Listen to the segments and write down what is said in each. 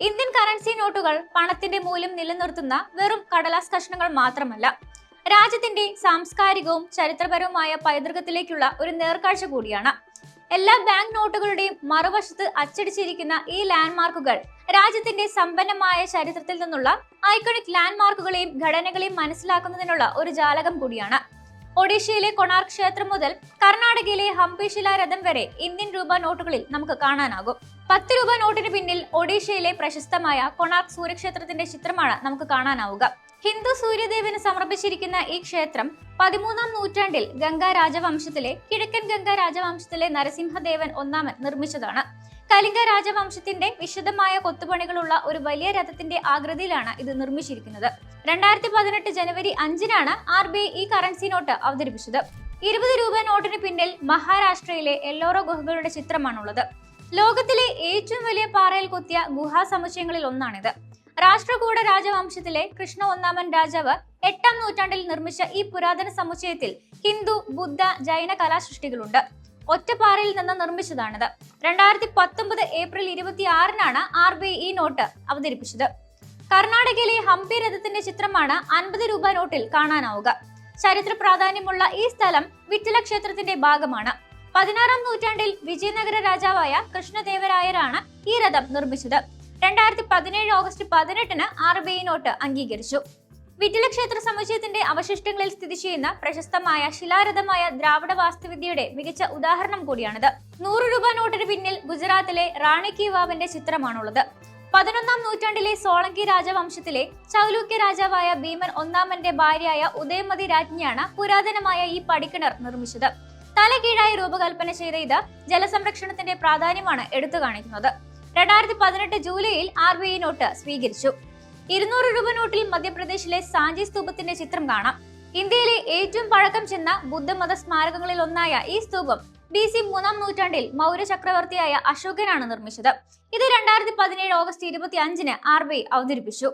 Indian currency നോട്ടുകൾ പണത്തിന്റെ മൂല്യം നിലനിർത്തുന്ന വെറും കടലാസ് കഷ്ണങ്ങൾ മാത്രമല്ല, രാജ്യത്തിന്റെ സാംസ്കാരികവും ചരിത്രപരവുമായ പൈതൃകത്തിലേക്കുള്ള ഒരു നേർക്കാഴ്ച കൂടിയാണ്. എല്ലാ ബാങ്ക് നോട്ടുകളുടെയും മറുവശത്ത് അച്ചടിച്ചിരിക്കുന്ന ഈ ലാൻഡ്മാർക്കുകൾ രാജ്യത്തിന്റെ സമ്പന്നമായ ചരിത്രത്തിൽ നിന്നുള്ള ഐക്കണിക് ലാൻഡ്മാർക്കുകളെയും ഘടനകളെയും മനസ്സിലാക്കുന്നതിനുള്ള ഒരു ജാലകം കൂടിയാണ്. ഒഡീഷയിലെ കൊണാർക്ക് ക്ഷേത്രം മുതൽ കർണാടകയിലെ ഹംപി ശിലാരഥം വരെ ഇന്ത്യൻ രൂപ നോട്ടുകളിൽ നമുക്ക് കാണാനാകും. 10 രൂപ നോട്ടിന് പിന്നിൽ ഒഡീഷയിലെ പ്രശസ്തമായ കൊണാർക്ക് സൂര്യക്ഷേത്രത്തിന്റെ ചിത്രമാണ് നമുക്ക് കാണാനാവുക. ഹിന്ദു സൂര്യദേവന് സമർപ്പിച്ചിരിക്കുന്ന ഈ ക്ഷേത്രം 13-ാം നൂറ്റാണ്ടിൽ ഗംഗാ രാജവംശത്തിലെ കിഴക്കൻ ഗംഗാ രാജവംശത്തിലെ നരസിംഹദേവൻ ഒന്നാമൻ നിർമ്മിച്ചതാണ്. കലിംഗ രാജവംശത്തിന്റെ വിശദമായ കൊത്തുപണികളുള്ള ഒരു വലിയ രഥത്തിന്റെ ആകൃതിയിലാണ് ഇത് നിർമ്മിച്ചിരിക്കുന്നത്. 2018 ജനുവരി 5-നാണ് RBI ഈ കറൻസി നോട്ട് അവതരിപ്പിച്ചത്. 20 രൂപ നോട്ടിന് പിന്നിൽ മഹാരാഷ്ട്രയിലെ എല്ലോറോ ഗുഹകളുടെ ചിത്രമാണുള്ളത്. ലോകത്തിലെ ഏറ്റവും വലിയ പാറയിൽ കൊത്തിയ ഗുഹാ സമുച്ചയങ്ങളിൽ ഒന്നാണിത്. രാഷ്ട്രകൂട രാജവംശത്തിലെ കൃഷ്ണ ഒന്നാമൻ രാജാവ് 8-ാം നൂറ്റാണ്ടിൽ നിർമ്മിച്ച ഈ പുരാതന സമുച്ചയത്തിൽ ഹിന്ദു, ബുദ്ധ, ജൈന കലാസൃഷ്ടികളുണ്ട്. ഒറ്റപ്പാറയിൽ നിന്ന് നിർമ്മിച്ചതാണിത്. 2019 ഏപ്രിൽ 26-നാണ് RBI ഈ നോട്ട് അവതരിപ്പിച്ചത്. കർണാടകയിലെ ഹംപി രഥത്തിന്റെ ചിത്രമാണ് 50 രൂപ നോട്ടിൽ കാണാനാവുക. ചരിത്ര പ്രാധാന്യമുള്ള ഈ സ്ഥലം വിഠല ക്ഷേത്രത്തിന്റെ ഭാഗമാണ്. 16-ാം നൂറ്റാണ്ടിൽ വിജയനഗര രാജാവായ കൃഷ്ണദേവരായരാണ് ഈ രഥം നിർമ്മിച്ചത്. 2017 ഓഗസ്റ്റ് 18-ന് RBI നോട്ട് അംഗീകരിച്ചു. വിഠല ക്ഷേത്ര സമുച്ചയത്തിന്റെ അവശിഷ്ടങ്ങളിൽ സ്ഥിതി ചെയ്യുന്ന പ്രശസ്തമായ ശിലാരഥമായ ദ്രാവിഡ വാസ്തുവിദ്യയുടെ മികച്ച ഉദാഹരണം കൂടിയാണിത്. 100 രൂപ നോട്ടിന് പിന്നിൽ ഗുജറാത്തിലെ റാണി കി വാവിന്റെ ചിത്രമാണുള്ളത്. 11-ാം നൂറ്റാണ്ടിലെ സോളങ്കി രാജവംശത്തിലെ ചൗലൂക്യ രാജാവായ ഭീമൻ ഒന്നാമന്റെ ഭാര്യയായ ഉദയമതി രാജ്ഞിയാണ് പുരാതനമായ ഈ പടിക്കിണർ നിർമ്മിച്ചത്. തലകീഴായി രൂപകൽപ്പന ചെയ്ത ഇത് ജലസംരക്ഷണത്തിന്റെ പ്രാധാന്യമാണ് എടുത്തു കാണിക്കുന്നത്. 2018 ജൂലൈയിൽ RBI നോട്ട് സ്വീകരിച്ചു. 200 രൂപ നോട്ടിൽ മധ്യപ്രദേശിലെ സാഞ്ചി സ്തൂപത്തിന്റെ ചിത്രം കാണാം. ഇന്ത്യയിലെ ഏറ്റവും പഴക്കം ചെന്ന ബുദ്ധമത സ്മാരകങ്ങളിൽ ഒന്നായ ഈ സ്തൂപം BC 3-ാം നൂറ്റാണ്ടിൽ മൗര്യ ചക്രവർത്തിയായ അശോകനാണ് നിർമ്മിച്ചത്. ഇത് 2017 ഓഗസ്റ്റ് 25-ന് RBI അവതരിപ്പിച്ചു.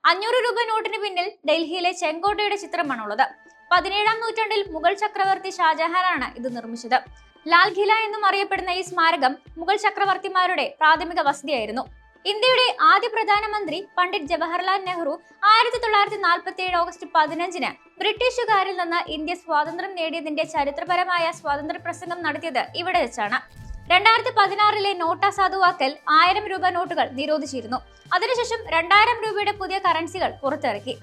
500 രൂപ നോട്ടിന് പിന്നിൽ ഡൽഹിയിലെ ചെങ്കോട്ടയുടെ ചിത്രമാണുള്ളത്. 17-ാം നൂറ്റാണ്ടിൽ മുഗൾ ചക്രവർത്തി ഷാജഹാനാണ് ഇത് നിർമ്മിച്ചത്. ലാൽ ഖില എന്നും അറിയപ്പെടുന്ന ഈ സ്മാരകം മുഗൾ ചക്രവർത്തിമാരുടെ പ്രാഥമിക വസതിയായിരുന്നു. ഇന്ത്യയുടെ ആദ്യ പ്രധാനമന്ത്രി പണ്ഡിറ്റ് ജവഹർലാൽ നെഹ്റു 1947 ഓഗസ്റ്റ് 15-ന് ബ്രിട്ടീഷുകാരിൽ നിന്ന് ഇന്ത്യ സ്വാതന്ത്ര്യം നേടിയതിന്റെ ചരിത്രപരമായ സ്വാതന്ത്ര്യ പ്രസംഗം നടത്തിയത് ഇവിടെ വെച്ചാണ്. 2016-ലെ നോട്ട് അസാധുവാക്കൽ 1000 രൂപ നോട്ടുകൾ നിരോധിച്ചിരുന്നു. അതിനുശേഷം 2000 രൂപയുടെ പുതിയ കറൻസികൾ പുറത്തിറക്കി.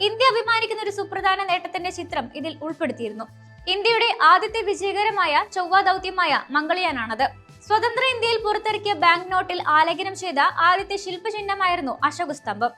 ഇന്ത്യ അഭിമാനിക്കുന്ന ഒരു സുപ്രധാന നേട്ടത്തിന്റെ ചിത്രം ഇതിൽ ഉൾപ്പെടുത്തിയിരുന്നു. ഇന്ത്യയുടെ ആദ്യത്തെ വിജയകരമായ ചൊവ്വ ദൗത്യമായ മംഗൾയാനാണത്. സ്വതന്ത്ര ഇന്ത്യയിൽ പുറത്തിറക്കിയ ബാങ്ക് നോട്ടിൽ ആലേഖനം ചെയ്ത ആദ്യത്തെ ശില്പചിഹ്നമായിരുന്നു അശോക സ്തംഭം.